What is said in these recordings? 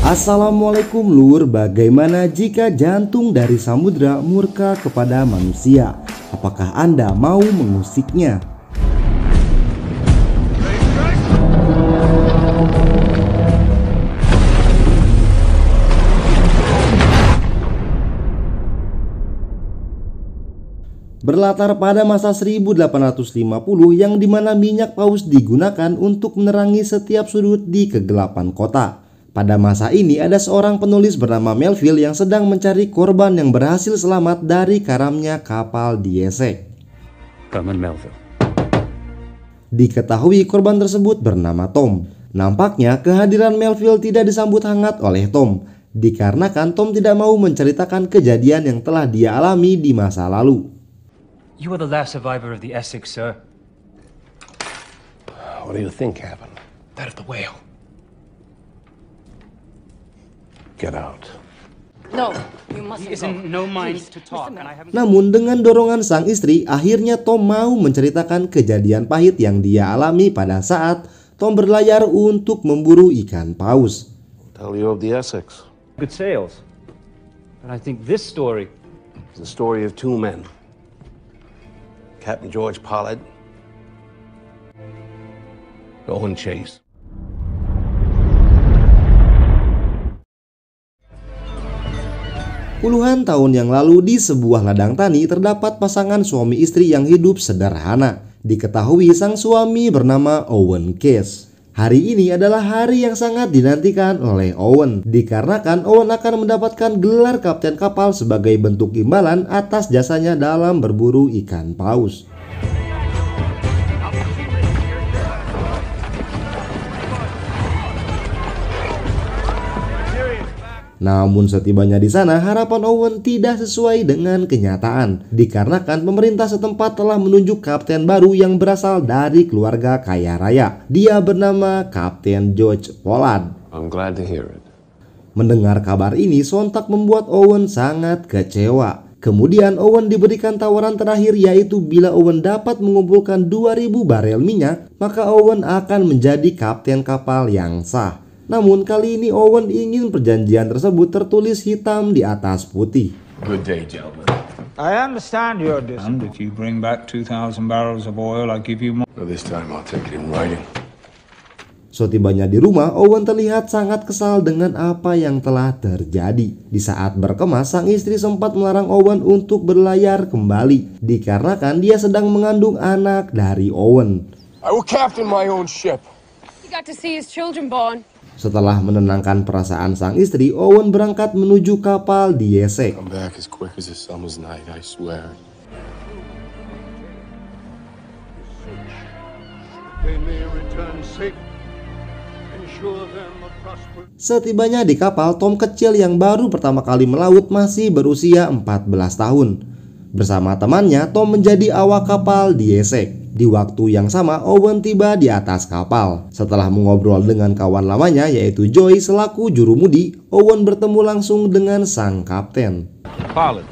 Assalamualaikum lur, bagaimana jika jantung dari samudra murka kepada manusia? Apakah Anda mau mengusiknya? Berlatar pada masa 1850 yang dimana minyak paus digunakan untuk menerangi setiap sudut di kegelapan kota. Pada masa ini ada seorang penulis bernama Melville yang sedang mencari korban yang berhasil selamat dari karamnya kapal diesek. Herman Melville. Diketahui korban tersebut bernama Tom. Nampaknya kehadiran Melville tidak disambut hangat oleh Tom, dikarenakan Tom tidak mau menceritakan kejadian yang telah dia alami di masa lalu. You are the last survivor of the Essex, sir. What do you think happened? That of the whale. Get out. No, you mustn't He is in no mind to talk, and I haven't... Namun dengan dorongan sang istri, akhirnya Tom mau menceritakan kejadian pahit yang dia alami pada saat Tom berlayar untuk memburu ikan paus. Tell you of the Essex. Good sails. But I think this story... It's the story of two men. Captain George Pollard, Owen Chase. Puluhan tahun yang lalu di sebuah ladang tani terdapat pasangan suami istri yang hidup sederhana. Diketahui sang suami bernama Owen Case. Hari ini adalah hari yang sangat dinantikan oleh Owen, dikarenakan Owen akan mendapatkan gelar kapten kapal sebagai bentuk imbalan atas jasanya dalam berburu ikan paus. Namun setibanya di sana, harapan Owen tidak sesuai dengan kenyataan, dikarenakan pemerintah setempat telah menunjuk kapten baru yang berasal dari keluarga kaya raya. Dia bernama Kapten George Pollard. I'm glad to hear it. Mendengar kabar ini sontak membuat Owen sangat kecewa. Kemudian Owen diberikan tawaran terakhir, yaitu bila Owen dapat mengumpulkan 2.000 barel minyak, maka Owen akan menjadi kapten kapal yang sah. Namun kali ini Owen ingin perjanjian tersebut tertulis hitam di atas putih. Good day, gentlemen. I understand your demand. If you bring back 2,000 barrels of oil, I'll give you more. Well, this time I'll take it in writing. Setibanya di rumah, Owen terlihat sangat kesal dengan apa yang telah terjadi. Di saat berkemas, sang istri sempat melarang Owen untuk berlayar kembali, dikarenakan dia sedang mengandung anak dari Owen. I will captain my own ship. He got to see his children born. Setelah menenangkan perasaan sang istri, Owen berangkat menuju kapal diesek. Come back as quick as a summer's night, I swear. Setibanya di kapal, Tom kecil yang baru pertama kali melaut masih berusia 14 tahun. Bersama temannya, Tom menjadi awak kapal diesek. Di waktu yang sama, Owen tiba di atas kapal. Setelah mengobrol dengan kawan lamanya, yaitu Joy selaku jurumudi, Owen bertemu langsung dengan sang kapten. Pollard,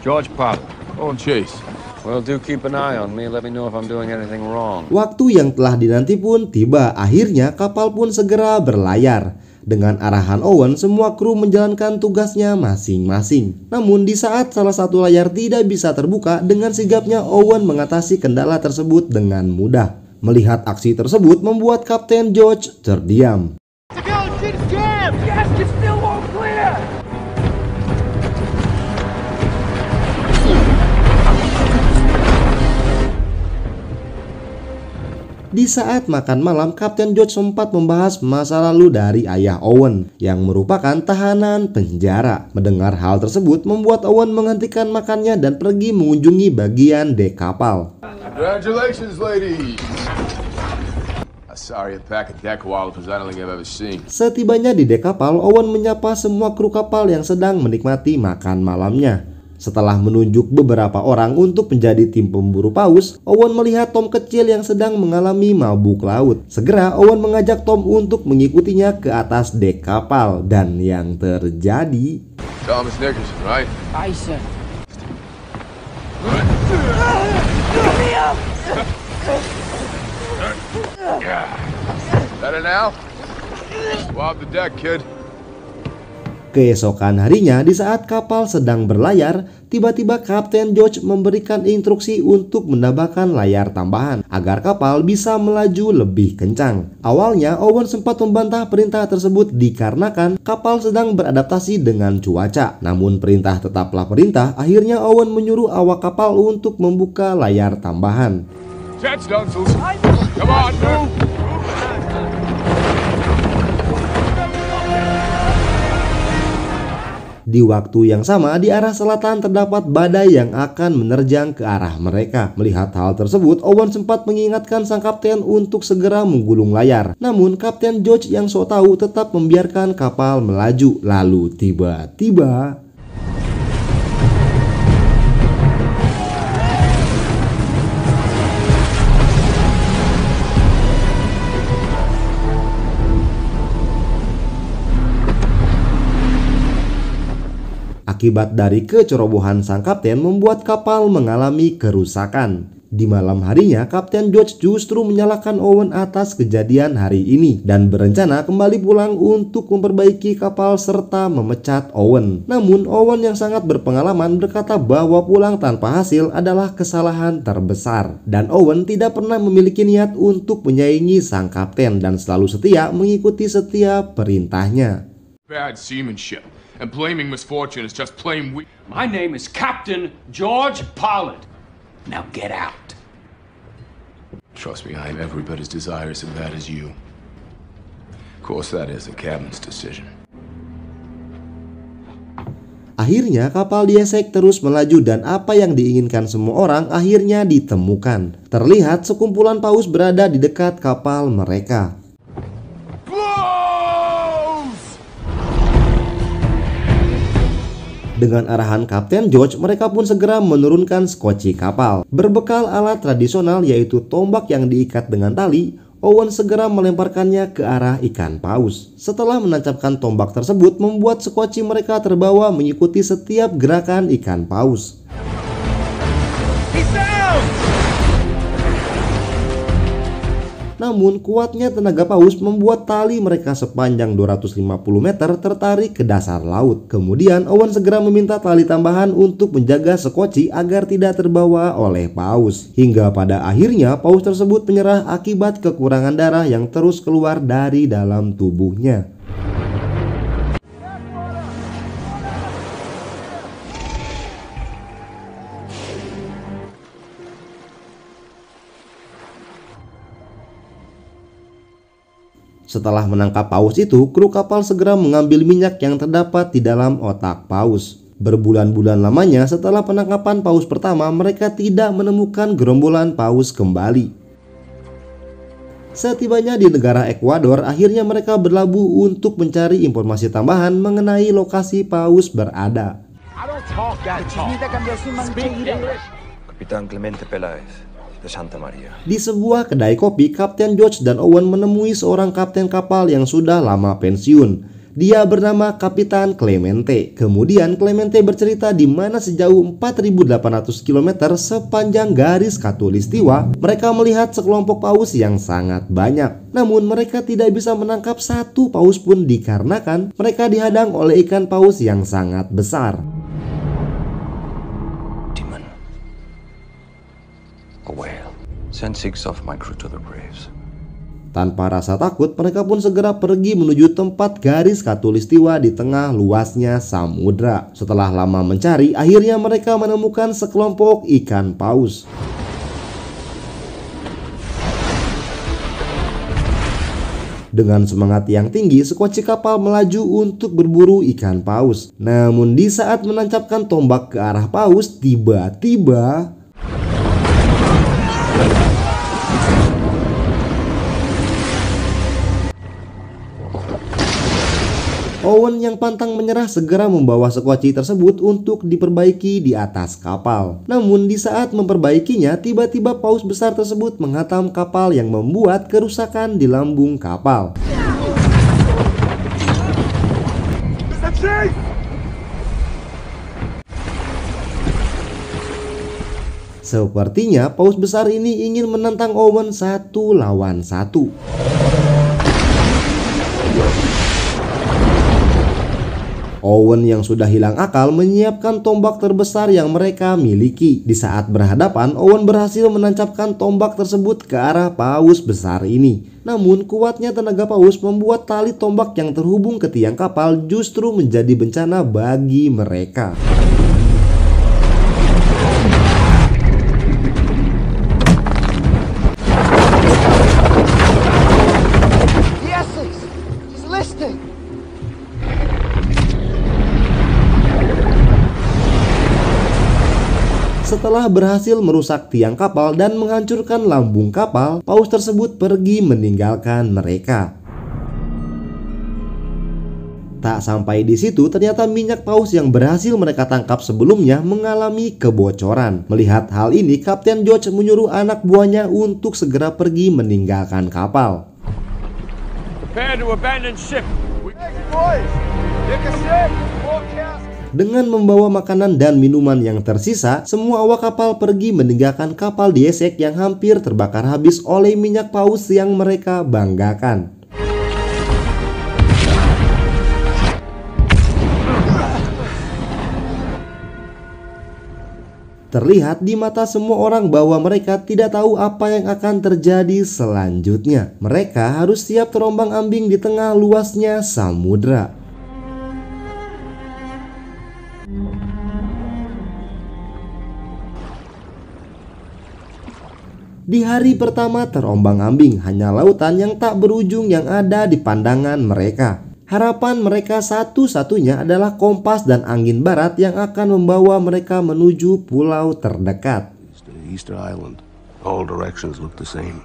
George Pollard. Oh, Chase. Well, do keep an eye on me. Let me know if I'm doing anything wrong. Waktu yang telah dinanti pun tiba. Akhirnya kapal pun segera berlayar. Dengan arahan Owen, semua kru menjalankan tugasnya masing-masing. Namun di saat salah satu layar tidak bisa terbuka, dengan sigapnya Owen mengatasi kendala tersebut dengan mudah. Melihat aksi tersebut membuat Kapten George terdiam. Di saat makan malam, Kapten George sempat membahas masa lalu dari ayah Owen yang merupakan tahanan penjara. Mendengar hal tersebut membuat Owen menghentikan makannya dan pergi mengunjungi bagian dek kapal. Congratulations, ladies. Sorry, a pack of deck wallows was I don't think I've ever seen. Setibanya di dek kapal, Owen menyapa semua kru kapal yang sedang menikmati makan malamnya. Setelah menunjuk beberapa orang untuk menjadi tim pemburu paus, Owen melihat Tom kecil yang sedang mengalami mabuk laut. Segera Owen mengajak Tom untuk mengikutinya ke atas dek kapal, dan yang terjadi... Thomas Nickerson, right? Aye, sir. Better now? Swab the deck, kid. Keesokan harinya, di saat kapal sedang berlayar, tiba-tiba Kapten George memberikan instruksi untuk menambahkan layar tambahan agar kapal bisa melaju lebih kencang. Awalnya, Owen sempat membantah perintah tersebut dikarenakan kapal sedang beradaptasi dengan cuaca. Namun perintah tetaplah perintah, akhirnya Owen menyuruh awak kapal untuk membuka layar tambahan. Jet's done, Susan. Come on, move. Di waktu yang sama, di arah selatan terdapat badai yang akan menerjang ke arah mereka. Melihat hal tersebut, Owen sempat mengingatkan sang kapten untuk segera menggulung layar. Namun, Kapten George yang sok tahu tetap membiarkan kapal melaju. Lalu tiba-tiba akibat dari kecerobohan sang kapten membuat kapal mengalami kerusakan. Di malam harinya, Kapten George justru menyalahkan Owen atas kejadian hari ini dan berencana kembali pulang untuk memperbaiki kapal serta memecat Owen. Namun, Owen yang sangat berpengalaman berkata bahwa pulang tanpa hasil adalah kesalahan terbesar. Dan Owen tidak pernah memiliki niat untuk menyaingi sang kapten dan selalu setia mengikuti setiap perintahnya. Bad seamanship. And blaming misfortune is just plain weak. My name is Captain George Pollard. Now get out. Trust me, I am every bit as desirous of that as you. Of course, that is the captain's decision. Akhirnya kapal diesek terus melaju dan apa yang diinginkan semua orang akhirnya ditemukan. Terlihat sekumpulan paus berada di dekat kapal mereka. Dengan arahan Kapten George, mereka pun segera menurunkan skoci kapal. Berbekal alat tradisional yaitu tombak yang diikat dengan tali, Owen segera melemparkannya ke arah ikan paus. Setelah menancapkan tombak tersebut, membuat skoci mereka terbawa mengikuti setiap gerakan ikan paus. Namun kuatnya tenaga paus membuat tali mereka sepanjang 250 meter tertarik ke dasar laut. Kemudian Owen segera meminta tali tambahan untuk menjaga skoci agar tidak terbawa oleh paus. Hingga pada akhirnya paus tersebut menyerah akibat kekurangan darah yang terus keluar dari dalam tubuhnya. Setelah menangkap paus itu, kru kapal segera mengambil minyak yang terdapat di dalam otak paus. Berbulan-bulan lamanya setelah penangkapan paus pertama, mereka tidak menemukan gerombolan paus kembali. Setibanya di negara Ekuador, akhirnya mereka berlabuh untuk mencari informasi tambahan mengenai lokasi paus berada. Capitán Clemente Peláez. Santa Maria. Di sebuah kedai kopi, Kapten George dan Owen menemui seorang kapten kapal yang sudah lama pensiun. Dia bernama Kapitan Clemente. Kemudian Clemente bercerita di mana sejauh 4.800 km sepanjang garis khatulistiwa, mereka melihat sekelompok paus yang sangat banyak. Namun mereka tidak bisa menangkap satu paus pun dikarenakan mereka dihadang oleh ikan paus yang sangat besar. Send 6 of my crew to the graves. Tanpa rasa takut, mereka pun segera pergi menuju tempat garis khatulistiwa di tengah luasnya samudra. Setelah lama mencari, akhirnya mereka menemukan sekelompok ikan paus. Dengan semangat yang tinggi, skoci kapal melaju untuk berburu ikan paus. Namun di saat menancapkan tombak ke arah paus, tiba-tiba Owen yang pantang menyerah segera membawa skoci tersebut untuk diperbaiki di atas kapal. Namun di saat memperbaikinya, tiba-tiba paus besar tersebut menghantam kapal yang membuat kerusakan di lambung kapal. Sepertinya paus besar ini ingin menantang Owen 1 lawan 1. Owen yang sudah hilang akal menyiapkan tombak terbesar yang mereka miliki. Di saat berhadapan, Owen berhasil menancapkan tombak tersebut ke arah paus besar ini. Namun kuatnya tenaga paus membuat tali tombak yang terhubung ke tiang kapal justru menjadi bencana bagi mereka. Setelah berhasil merusak tiang kapal dan menghancurkan lambung kapal, paus tersebut pergi meninggalkan mereka. Tak sampai di situ, ternyata minyak paus yang berhasil mereka tangkap sebelumnya mengalami kebocoran. Melihat hal ini, Kapten George menyuruh anak buahnya untuk segera pergi meninggalkan kapal. Prepare to abandon ship. Dengan membawa makanan dan minuman yang tersisa, semua awak kapal pergi meninggalkan kapal The Essex yang hampir terbakar habis oleh minyak paus yang mereka banggakan. Terlihat di mata semua orang bahwa mereka tidak tahu apa yang akan terjadi selanjutnya. Mereka harus siap terombang-ambing di tengah luasnya samudra. Di hari pertama terombang-ambing, hanya lautan yang tak berujung yang ada di pandangan mereka. Harapan mereka satu-satunya adalah kompas dan angin barat yang akan membawa mereka menuju pulau terdekat. Easter Island. All directions look the same.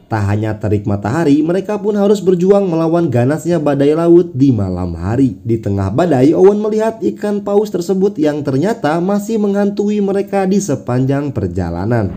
Tak hanya terik matahari, mereka pun harus berjuang melawan ganasnya badai laut di malam hari. Di tengah badai, Owen melihat ikan paus tersebut yang ternyata masih menghantui mereka di sepanjang perjalanan.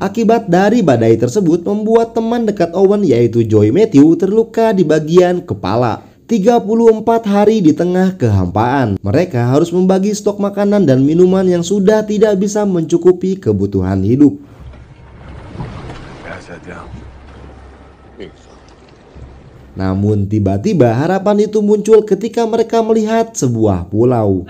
Akibat dari badai tersebut membuat teman dekat Owen yaitu Joey Matthew terluka di bagian kepala. 34 hari di tengah kehampaan, mereka harus membagi stok makanan dan minuman yang sudah tidak bisa mencukupi kebutuhan hidup. Namun tiba-tiba harapan itu muncul ketika mereka melihat sebuah pulau.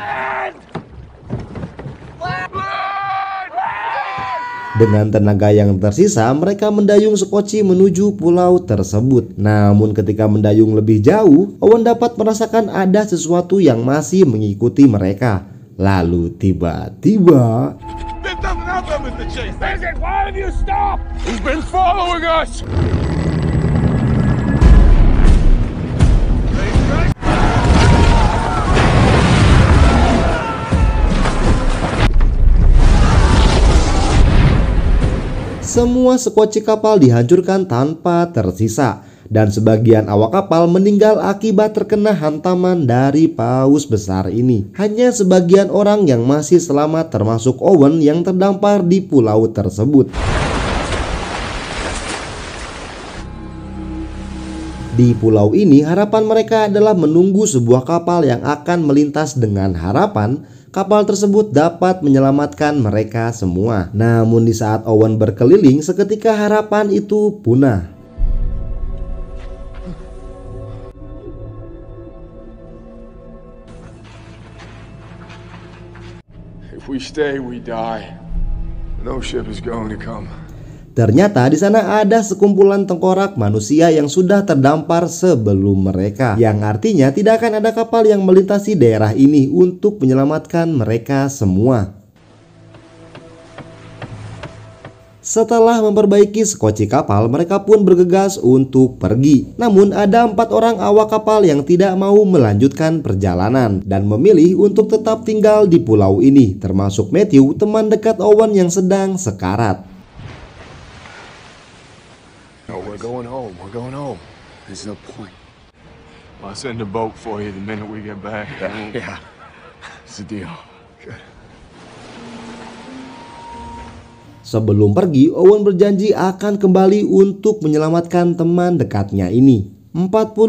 Dengan tenaga yang tersisa, mereka mendayung sekoci menuju pulau tersebut. Namun ketika mendayung lebih jauh, Owen dapat merasakan ada sesuatu yang masih mengikuti mereka. Lalu tiba-tiba semua sekoci kapal dihancurkan tanpa tersisa, dan sebagian awak kapal meninggal akibat terkena hantaman dari paus besar ini. Hanya sebagian orang yang masih selamat termasuk Owen yang terdampar di pulau tersebut. Di pulau ini harapan mereka adalah menunggu sebuah kapal yang akan melintas dengan harapan kapal tersebut dapat menyelamatkan mereka semua. Namun di saat Owen berkeliling, seketika harapan itu punah. If we stay, we die. No ship is going to come. Ternyata di sana ada sekumpulan tengkorak manusia yang sudah terdampar sebelum mereka, yang artinya tidak akan ada kapal yang melintasi daerah ini untuk menyelamatkan mereka semua. Setelah memperbaiki sekoci kapal, mereka pun bergegas untuk pergi. Namun ada 4 orang awak kapal yang tidak mau melanjutkan perjalanan dan memilih untuk tetap tinggal di pulau ini, termasuk Matthew, teman dekat Owen yang sedang sekarat. We're going home. We're going home. There's no point. I'll send a boat for you the minute we get back. Yeah. It's a deal. Good. Sebelum pergi, Owen berjanji akan kembali untuk menyelamatkan teman dekatnya ini. 48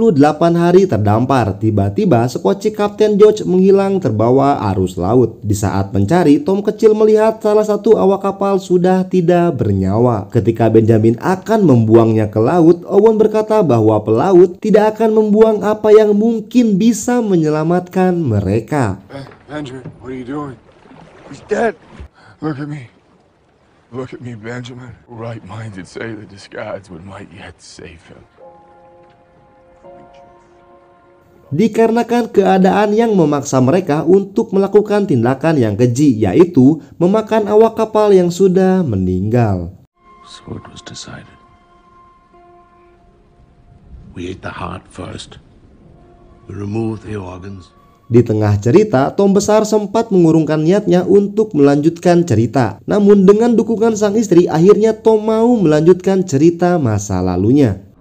hari terdampar, tiba-tiba sekoci Kapten George menghilang terbawa arus laut. Di saat mencari, Tom kecil melihat salah satu awak kapal sudah tidak bernyawa. Ketika Benjamin akan membuangnya ke laut, Owen berkata bahwa pelaut tidak akan membuang apa yang mungkin bisa menyelamatkan mereka. Benjamin, what are you doing? He's dead. Look at me. Look at me, Benjamin. Right-minded say the disguise might yet save him. Dikarenakan keadaan yang memaksa mereka untuk melakukan tindakan yang keji, yaitu memakan awak kapal yang sudah meninggal. So it was decided. We ate the heart first. We removed the organs. Di tengah cerita, Tom besar sempat mengurungkan niatnya untuk melanjutkan cerita. Namun dengan dukungan sang istri, akhirnya Tom mau melanjutkan cerita masa lalunya.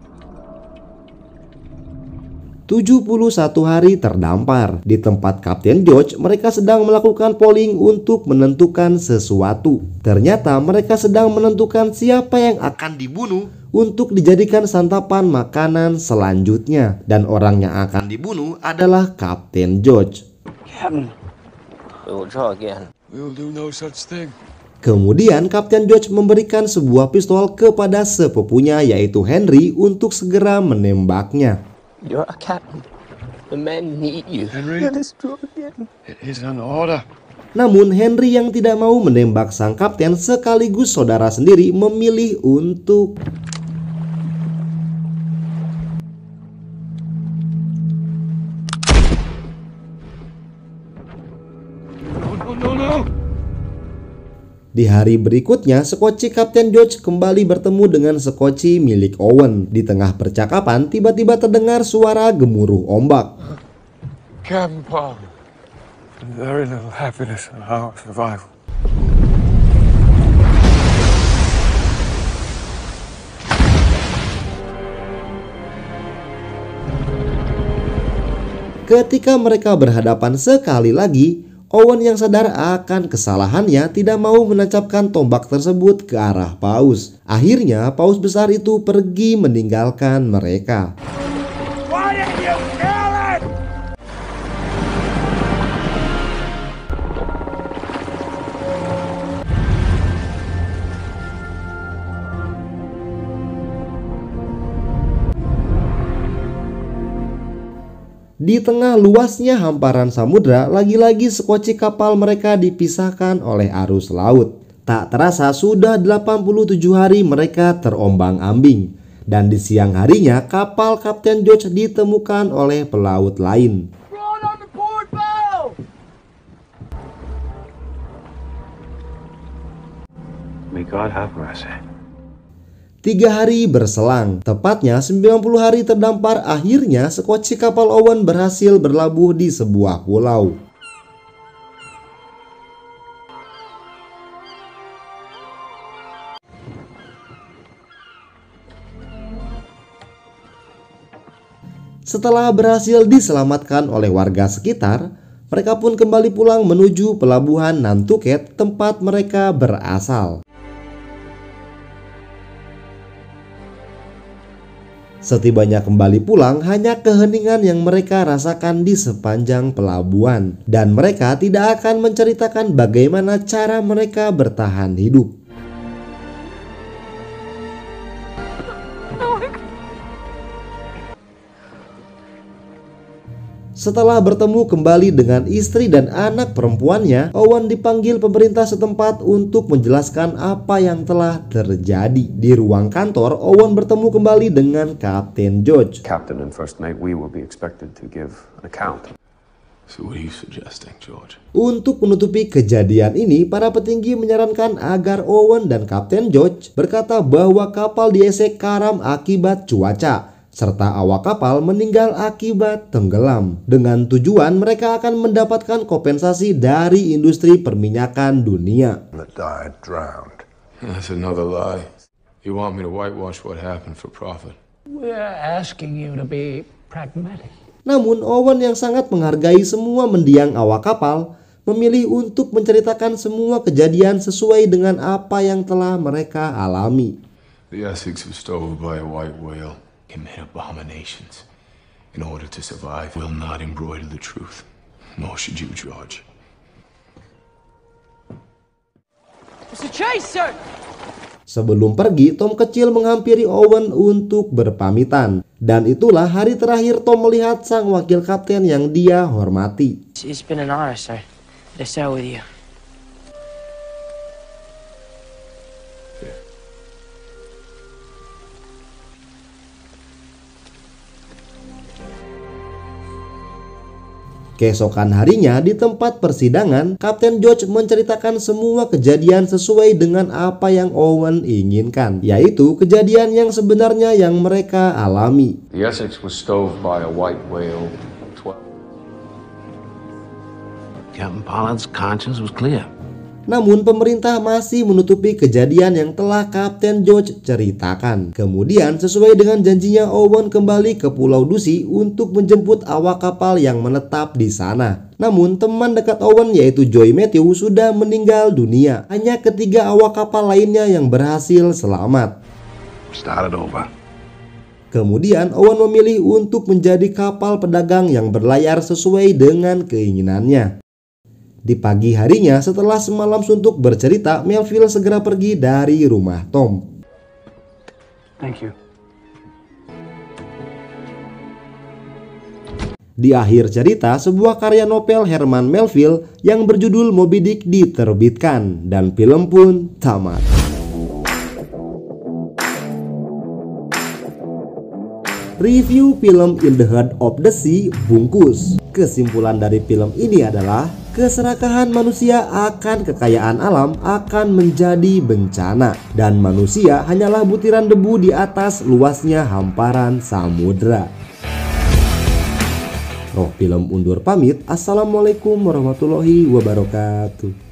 71 hari terdampar. Di tempat Kapten George, mereka sedang melakukan polling untuk menentukan sesuatu. Ternyata mereka sedang menentukan siapa yang akan dibunuh untuk dijadikan santapan makanan selanjutnya. Dan orang yang akan dibunuh adalah Kapten George. Captain, we will try again. We'll do no such thing. Kemudian Kapten George memberikan sebuah pistol kepada sepupunya, yaitu Henry, untuk segera menembaknya. You're a captain. The men need you. Henry? Let's try again. It is an order. Namun Henry yang tidak mau menembak sang kapten sekaligus saudara sendiri memilih untuk No. Di hari berikutnya, sekoci Kapten George kembali bertemu dengan sekoci milik Owen. Di tengah percakapan, tiba-tiba terdengar suara gemuruh ombak. Captain Paul, very little happiness in our survival. Ketika mereka berhadapan sekali lagi, Owen yang sadar akan kesalahannya tidak mau menancapkan tombak tersebut ke arah Paus. Akhirnya Paus besar itu pergi meninggalkan mereka. Why did you kill it? Di tengah luasnya hamparan samudra, lagi-lagi sekoci kapal mereka dipisahkan oleh arus laut. Tak terasa sudah 87 hari mereka terombang-ambing. Dan di siang harinya, kapal Kapten George ditemukan oleh pelaut lain. May God have mercy. 3 hari berselang, tepatnya 90 hari terdampar, akhirnya sekoci kapal Owen berhasil berlabuh di sebuah pulau. Setelah berhasil diselamatkan oleh warga sekitar, mereka pun kembali pulang menuju pelabuhan Nantucket, tempat mereka berasal. Setibanya kembali pulang, hanya keheningan yang mereka rasakan di sepanjang pelabuhan. Dan mereka tidak akan menceritakan bagaimana cara mereka bertahan hidup. Setelah bertemu kembali dengan istri dan anak perempuannya, Owen dipanggil pemerintah setempat untuk menjelaskan apa yang telah terjadi. Di ruang kantor, Owen bertemu kembali dengan Kapten George. Captain and first mate, we will be expected to give an account. So what are you suggesting, George? Untuk menutupi kejadian ini, para petinggi menyarankan agar Owen dan Kapten George berkata bahwa kapal di Essex karam akibat cuaca, serta awak kapal meninggal akibat tenggelam. Dengan tujuan mereka akan mendapatkan kompensasi dari industri perminyakan dunia. That died drowned. That's another lie. You want me to whitewash what happened for profit? We're asking you to be pragmatic. Namun Owen yang sangat menghargai semua mendiang awak kapal memilih untuk menceritakan semua kejadian sesuai dengan apa yang telah mereka alami. The Essex was stolen by a white whale. commit abominations. In order to survive, will not embroider the truth. Nor should you, George. It's a chase, sir! Sebelum pergi, Tom kecil menghampiri Owen untuk berpamitan. Dan itulah hari terakhir Tom melihat sang wakil kapten yang dia hormati. It's been an honor, sir, to sail with you. Keesokan harinya di tempat persidangan, Kapten George menceritakan semua kejadian sesuai dengan apa yang Owen inginkan, yaitu kejadian yang sebenarnya yang mereka alami. The Essex was stove by a white whale. Captain Pollard's conscience was clear. Namun pemerintah masih menutupi kejadian yang telah Kapten George ceritakan. Kemudian sesuai dengan janjinya, Owen kembali ke Pulau Dusi untuk menjemput awak kapal yang menetap di sana. Namun teman dekat Owen yaitu Joy Matthew sudah meninggal dunia. Hanya ketiga awak kapal lainnya yang berhasil selamat. Started over. Kemudian Owen memilih untuk menjadi kapal pedagang yang berlayar sesuai dengan keinginannya. Di pagi harinya, setelah semalam suntuk bercerita, Melville segera pergi dari rumah Tom. Thank you. Di akhir cerita, sebuah karya novel Herman Melville yang berjudul Moby Dick diterbitkan dan film pun tamat. Review film In the Heart of the Sea bungkus. Kesimpulan dari film ini adalah keserakahan manusia akan kekayaan alam akan menjadi bencana, dan manusia hanyalah butiran debu di atas luasnya hamparan samudra. Roh Film undur pamit. Assalamualaikum warahmatullahi wabarakatuh.